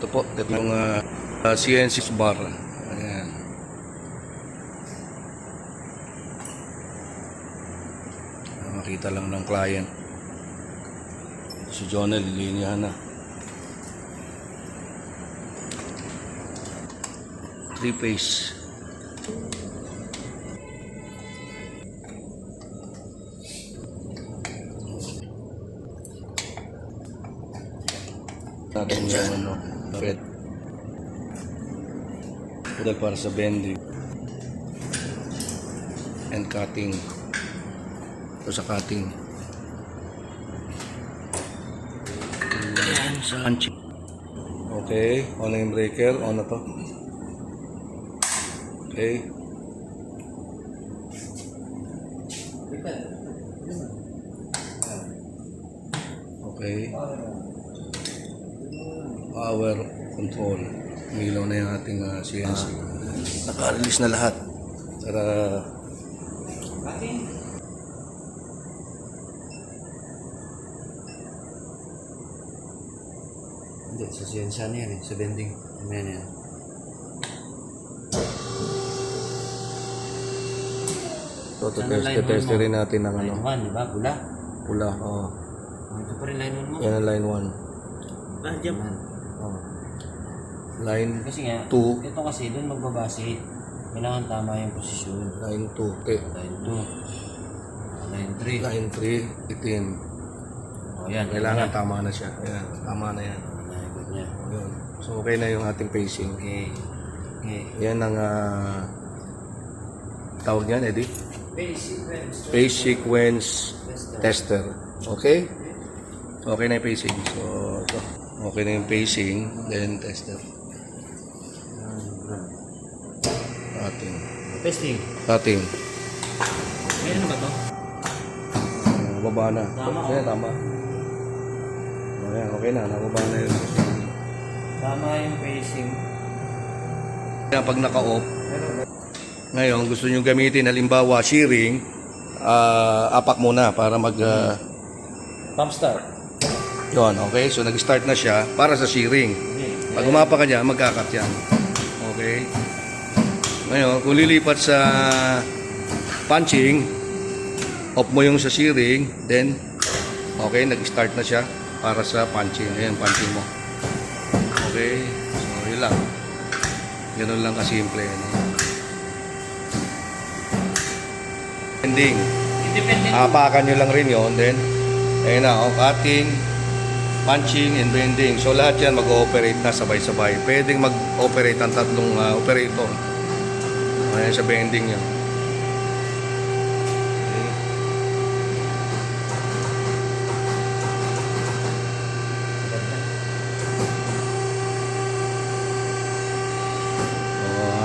Ito po, ito yung CNC bar. Ayan. Makita lang ng client. Si Jonel, linihan na. 3-phase. Natin yung ano, red. Ito para sa bending and cutting. Ito sa cutting. Ayan, sa punching. Okay, on na yung breaker, on na to. Okay. Okay. Power control. Umilaw na yung ating CNC. Naka-release na lahat. Para hindi, sa CNC na yan eh. Sa bending. Ayan yan. ito test rin natin ng ano. Line 1, di ba? Pula. Pula, oo. Ito pa rin line 1 mo. Yan ang line 1. Ah, dyan. Oh. Line Kasi nga, 2. ito kasi doon magbabase. Kailangan tama yung posisyon. Line 2. Okay. Line 2. Line 3. Line 3, itim. O yan. Kailangan tama na siya. Ayan, tama na yan. Naikot niya. Yun. So okay na yung ating pacing. Okay. Okay. Yan ang tawag yan, Eddie? Phase sequence. Tester. Okay? Okay na yung pacing. So, ito. Okay na yung pacing. Then, tester. Cutting. Testing. Cutting. May ano ba to? Baba na. Tama, Ayan, tama. Ayan, okay na. Nababa na yun. Tama yung pacing. Kaya pag naka-off, ngayon gusto nyo gamitin, halimbawa shearing, apak muna para mag Pump start. yun, okay? So nag-start na siya para sa shearing. Pag umapa ka dyan, magkakat yan. Okay? Ngayon, kung lilipat sa punching, off mo yung sa shearing, then okay, nag-start na siya para sa punching. Ayan, punching mo. Okay? So yun lang. Ganun lang kasimple. Bending. Independent. Apakan nyo lang rin yun. Then, ayun na, cutting, punching, and bending. So, lahat yan mag-ooperate na sabay-sabay. Pwedeng mag-operate ang tatlong operator. Ayan sa bending yan.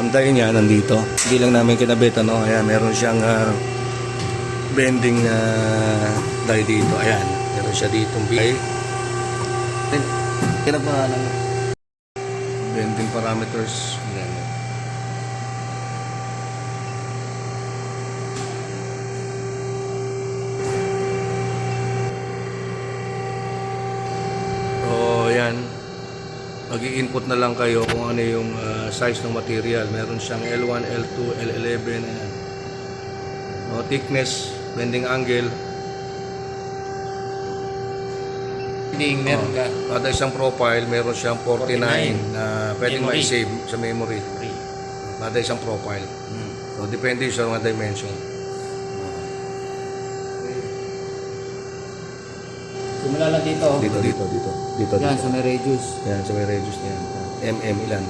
Antayin niya, nandito. Hindi lang namin kinabit, ano. Ayan, meron siyang bending die dito. Ayan, meron siya ditong die. Kinabahan ng bending parameters. Ayan. So, ayan. Mag-i-input na lang kayo kung ano yung size ng material. Meron siyang L1, L2, L11. Ayan. No, thickness, bending angle. Bending, meron ka. Kada isang profile, meron siyang 49 na pwedeng Memory. ma-save sa memory. Kada isang profile. So, depende sa mga dimension. Simula lang dito. Dito. Yan, so may radius. Yan, sa may radius niyan. MM ilan?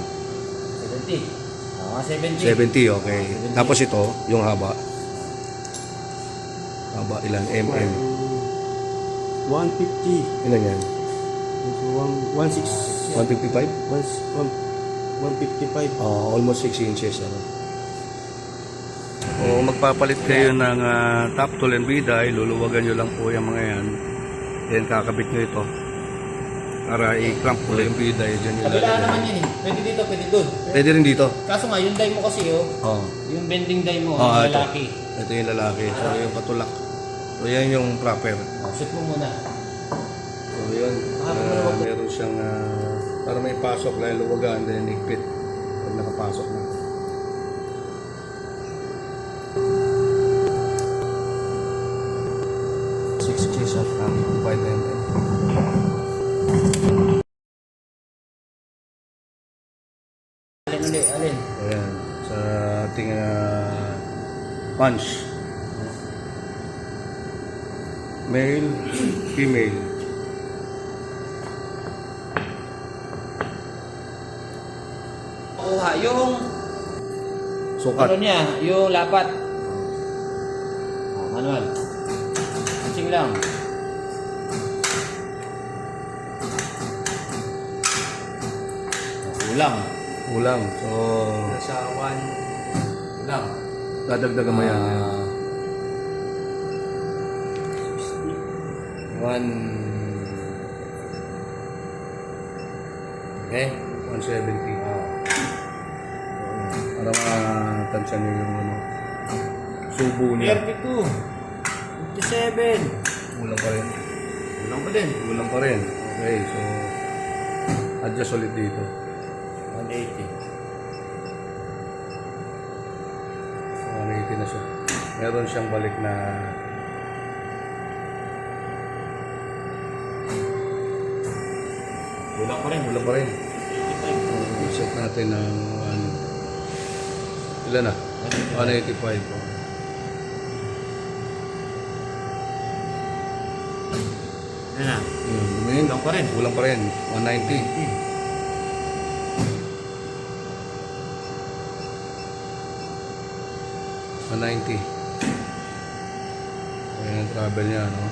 70. Ah, 70. 70, okay. Tapos ito, yung haba. Haba ilan? MM. 150. Ilan yan? So 160. 155? 155. Almost 6 inches. Ano? O magpapalit kayo ng top tool and biday, luluwagan nyo lang po yung mga yan. Then kakabit nyo ito. para i-clamp ko yung biday dyan yung Kabila lalagyan. naman yan eh. Pwede dito, pwede doon. Pwede rin dito. Kaso nga, yung die mo kasi oh. Oo. Yung bending die mo, Oo, yung ito. lalaki. Ito yung lalaki. So yung patulak. So yan yung proper. Oh, shoot mo muna. So yun. Meron siyang para may pasok dahil luwagan then higpit pag nakapasok na. Six keys at 55 mm. Alin ulit, alin. Ayan, sa ating punch. Male, female. Kuha yung Sukat. ano niya, yung lapat. Oh, manual. Kutsing lang. Ulang. Ulang. So, Sa 1 lang. dadagdagan mo yan. One. Okay. 170. Para matansya nyo yung subo niya. 32. 57. Ulang pa rin. Ulang pa din. Ulang pa rin. Okay, so adjust ulit dito. 180. 180 na siya. Meron siyang balik na Ulang pa rin. ulang pa rin. Set natin ng ilan na? 185 po. Yan na. Ulang pa rin. Ulang pa rin. 190. 190. Ayan ang travel niya, no?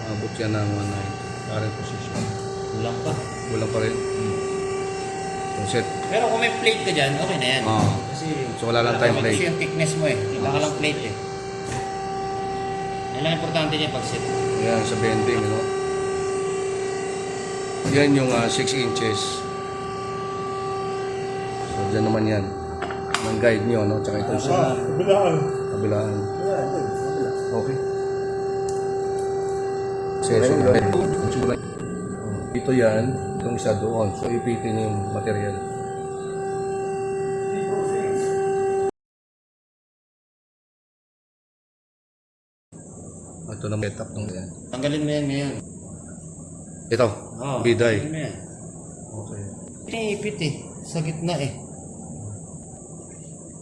Abot siya ng 190. Current position. Ulang pa. Ulang pa rin. So set. Pero kung may plate ka dyan, okay na yan. Oo. Kasi So wala lang tayong kasi plate. yung thickness mo eh. Wala ka lang plate eh. Yan lang importante niya pag set. Ayan sa bending, no? Yan yung 6 inches. So dyan naman yan. Ang guide nyo, no? Tsaka ito sa kabilaan. Okay. Session guide. Ito yan. Itong isa doon. So ipitin yung material. Ito na setup ng yan. Tanggalin mo yan ngayon. Ito, Oo, biday. tanggalin mo yan. Okay. Piniipit eh. Sa gitna eh.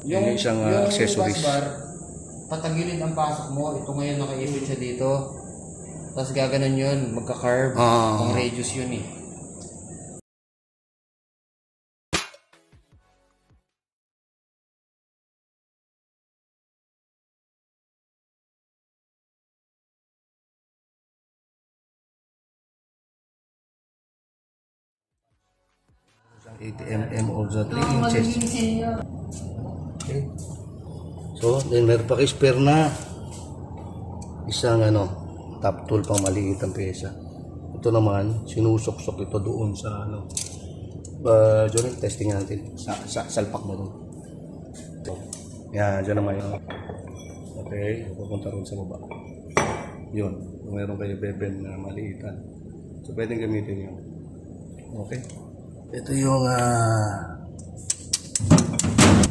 Yung isang, accessories. bus bar, patagilid ang pasok mo. Ito ngayon nakaipit siya dito. Tapos gaganon yun. Magka-carve. Ah. Pang radius yun eh. Isang 80 mm or 3 inches. Okay. So, then meron pa kayo spare na isang top tool pang maliit ang pyesa. Ito naman, sinusok-sok ito doon sa Johnny, testing natin. Sa salpak mo doon. Yan, dyan naman yun. Okay, pupunta rin sa baba. Yun, kung meron kayo beben na maliitan. So, pwedeng gamitin yun. Okay. Ito yung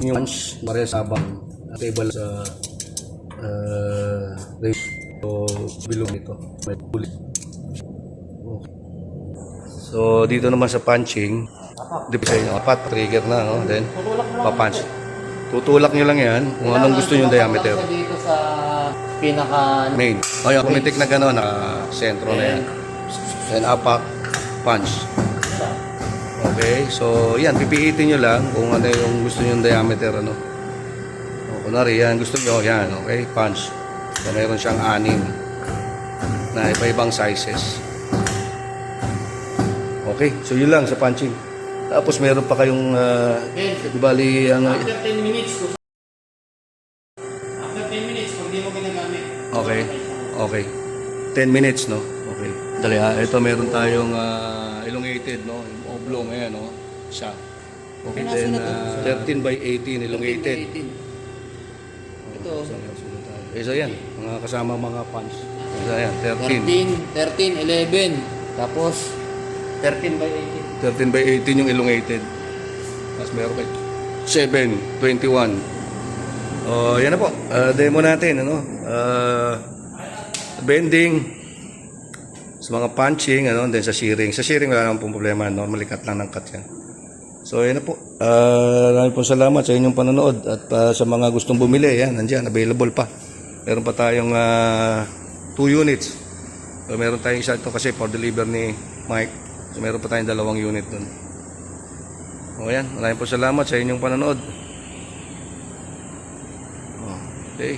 punch, pares sabang table sa race. So, bilog nito. May pulit. Okay. So, dito naman sa punching, dito sa inyo, apat, trigger na, no? Then, pa-punch. Tutulak nyo lang yan kung anong gusto nyo diameter. Siya dito sa pinaka... Main. O yan, pumitik na gano'n, sentro na yan. Then, apak, punch. Okay, so yan, pipihitin nyo lang kung ano yung gusto nyo yung diameter, O, kunwari, yan, gusto nyo, yan, okay, punch. So, meron siyang 6 na iba-ibang sizes. Okay, so yun lang sa punching. Tapos meron pa kayong, di bali, After 10 minutes, pag di mo ginagamit, okay, okay. 10 minutes, no? Okay. Dali ito meron tayong elongated, no? Yung oblong, ayan, no? Siya. Okay, Pinaso then na to. 13 by 18 elongated. 18. Ito. Isa yan, mga kasama mga pants. Isa yan, 13. 13, 11. Tapos, 13 by 13 by 18 yung elongated. Tapos meron kayo 7, 21. Yan na po. Demo natin, ano? Bending sa mga punching, ano, then sa shearing. Sa shearing wala namang pong problema, normally cut lang ng cut yan. So yan na po. Maraming po salamat sa inyong panonood at sa mga gustong bumili, yan, nandiyan, available pa. Meron pa tayong 2 units. So meron tayong isa ito kasi for deliver ni Mike. So meron pa tayong 2 unit dun. O yan, maraming po salamat sa inyong panonood. Okay.